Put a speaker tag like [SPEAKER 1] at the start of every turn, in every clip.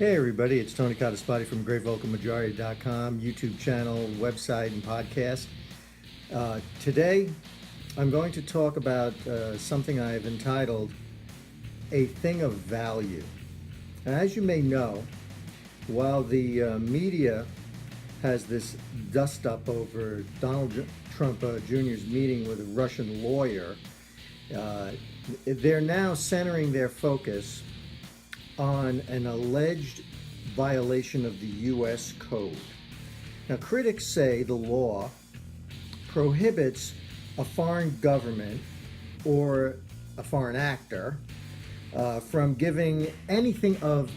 [SPEAKER 1] Hey everybody, it's Tony Cottaspati from GreatVocalMajority.com, YouTube channel, website, and podcast. Today, I'm going to talk about something I have entitled A Thing of Value. And as you may know, while the media has this dust-up over Donald Trump Jr.'s meeting with a Russian lawyer, they're now centering their focus on an alleged violation of the U.S. Code. Now, critics say the law prohibits a foreign government or a foreign actor from giving anything of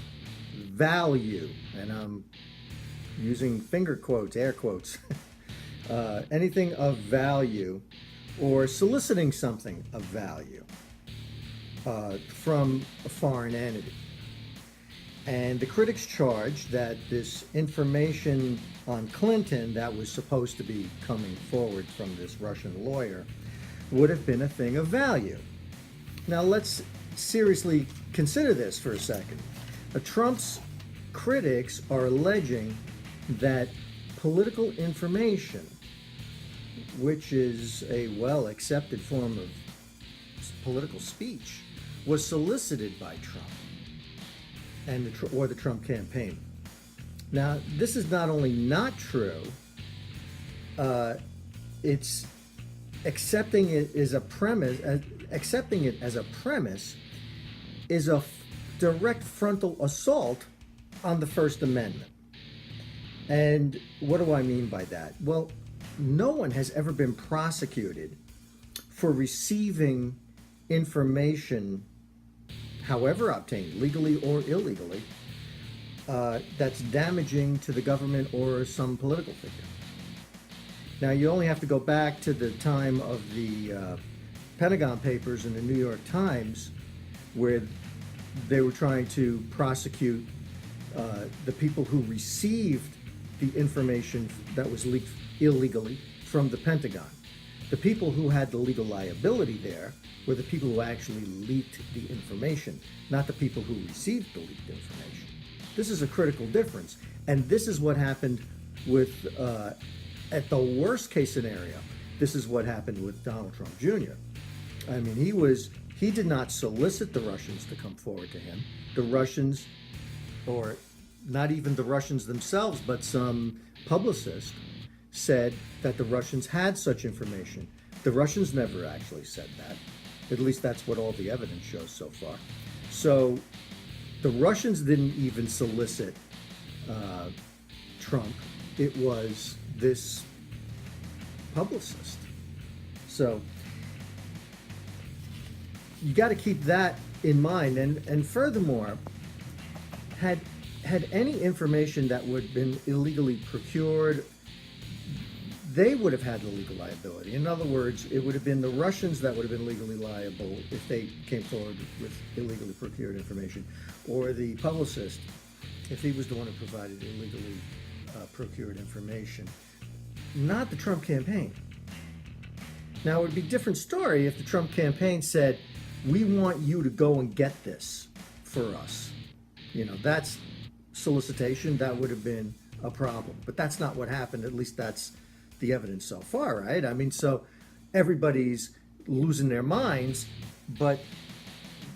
[SPEAKER 1] value, and I'm using finger quotes, air quotes, anything of value or soliciting something of value from a foreign entity. And the critics charge that this information on Clinton that was supposed to be coming forward from this Russian lawyer would have been a thing of value. Now let's seriously consider this for a second. Trump's critics are alleging that political information, which is a well-accepted form of political speech, was solicited by Trump or the Trump campaign. Now, this is not only not true, it's accepting it as a premise. Accepting it as a premise is a direct frontal assault on the First Amendment. And what do I mean by that? Well, no one has ever been prosecuted for receiving information, however obtained, legally or illegally, that's damaging to the government or some political figure. Now, you only have to go back to the time of the Pentagon Papers in the New York Times, where they were trying to prosecute the people who received the information that was leaked illegally from the Pentagon. The people who had the legal liability there were the people who actually leaked the information, not the people who received the leaked information. This is a critical difference, and this is what happened with, at the worst case scenario, this is what happened with Donald Trump Jr. I mean, he did not solicit the Russians to come forward to him. The Russians, or not even the Russians themselves, but some publicist said that the Russians had such information. The Russians never actually said that. At least that's what all the evidence shows so far. So the Russians didn't even solicit Trump. It was this publicist. So you got to keep that in mind. And furthermore, had any information that would have been illegally procured, they would have had the legal liability. In other words, it would have been the Russians that would have been legally liable if they came forward with illegally procured information, or the publicist if he was the one who provided illegally procured information, not the Trump campaign. Now, it would be a different story if the Trump campaign said, we want you to go and get this for us. You know, that's solicitation. That would have been a problem. But that's not what happened. At least that's the evidence so far, right? I mean, so everybody's losing their minds, but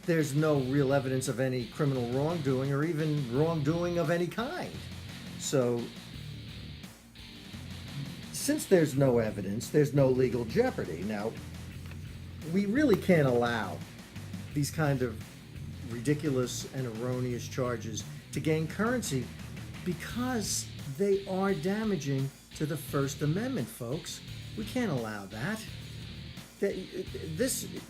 [SPEAKER 1] there's no real evidence of any criminal wrongdoing or even wrongdoing of any kind. So since there's no evidence, there's no legal jeopardy. Now, we really can't allow these kind of ridiculous and erroneous charges to gain currency because they are damaging to the First Amendment, folks. We can't allow that.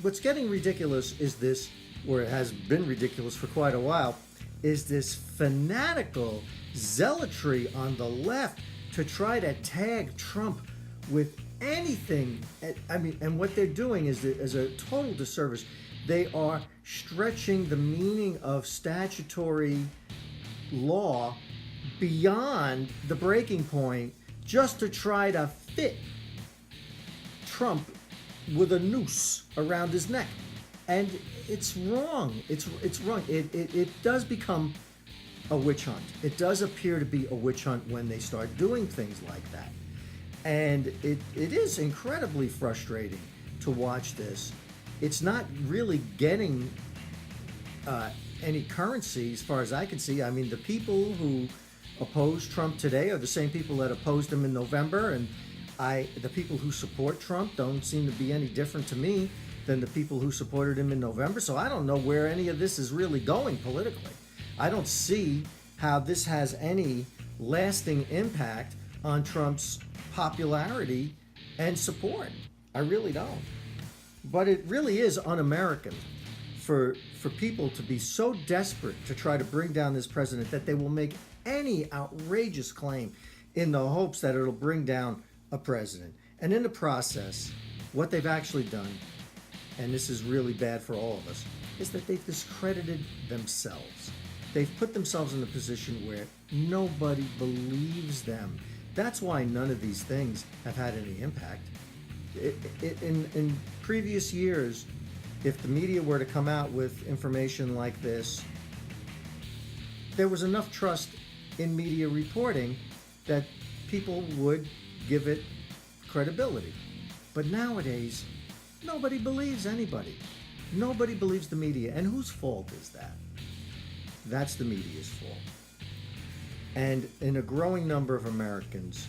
[SPEAKER 1] What's getting ridiculous is this, or it has been ridiculous for quite a while, is this fanatical zealotry on the left to try to tag Trump with anything. I mean, and what they're doing is a total disservice. They are stretching the meaning of statutory law beyond the breaking point just to try to fit Trump with a noose around his neck. And it's wrong. It's wrong. It does become a witch hunt. It does appear to be a witch hunt when they start doing things like that. And it is incredibly frustrating to watch this. It's not really getting any currency as far as I can see. I mean, the people who oppose Trump today are the same people that opposed him in November, and the people who support Trump don't seem to be any different to me than the people who supported him in November. So I don't know where any of this is really going politically. I don't see how this has any lasting impact on Trump's popularity and support. I really don't. But it really is un-American for people to be so desperate to try to bring down this president that they will make any outrageous claim in the hopes that it'll bring down a president. And in the process, what they've actually done, and this is really bad for all of us, is that they've discredited themselves. They've put themselves in a position where nobody believes them. That's why none of these things have had any impact. In previous years, if the media were to come out with information like this, there was enough trust in media reporting that people would give it credibility. But nowadays, nobody believes anybody. Nobody believes the media. And whose fault is that? That's the media's fault. And in a growing number of Americans,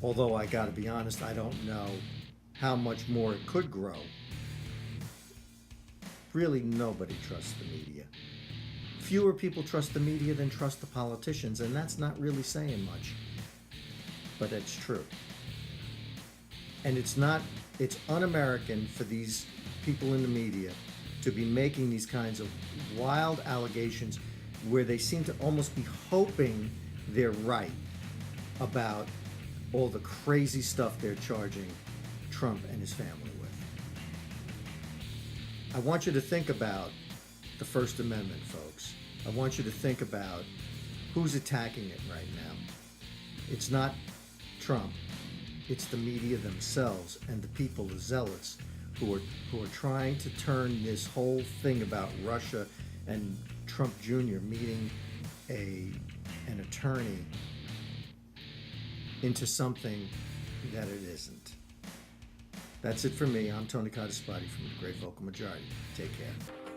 [SPEAKER 1] although I gotta be honest, I don't know how much more it could grow, really nobody trusts the media. Fewer people trust the media than trust the politicians, and that's not really saying much, but it's true. And it's un-American for these people in the media to be making these kinds of wild allegations where they seem to almost be hoping they're right about all the crazy stuff they're charging Trump and his family with. I want you to think about the First Amendment, folks. I want you to think about who's attacking it right now. It's not Trump. It's the media themselves and the people, the zealots, who are trying to turn this whole thing about Russia and Trump Jr. meeting an attorney into something that it isn't. That's it for me. I'm Tony Codispati from the Great Vocal Majority. Take care.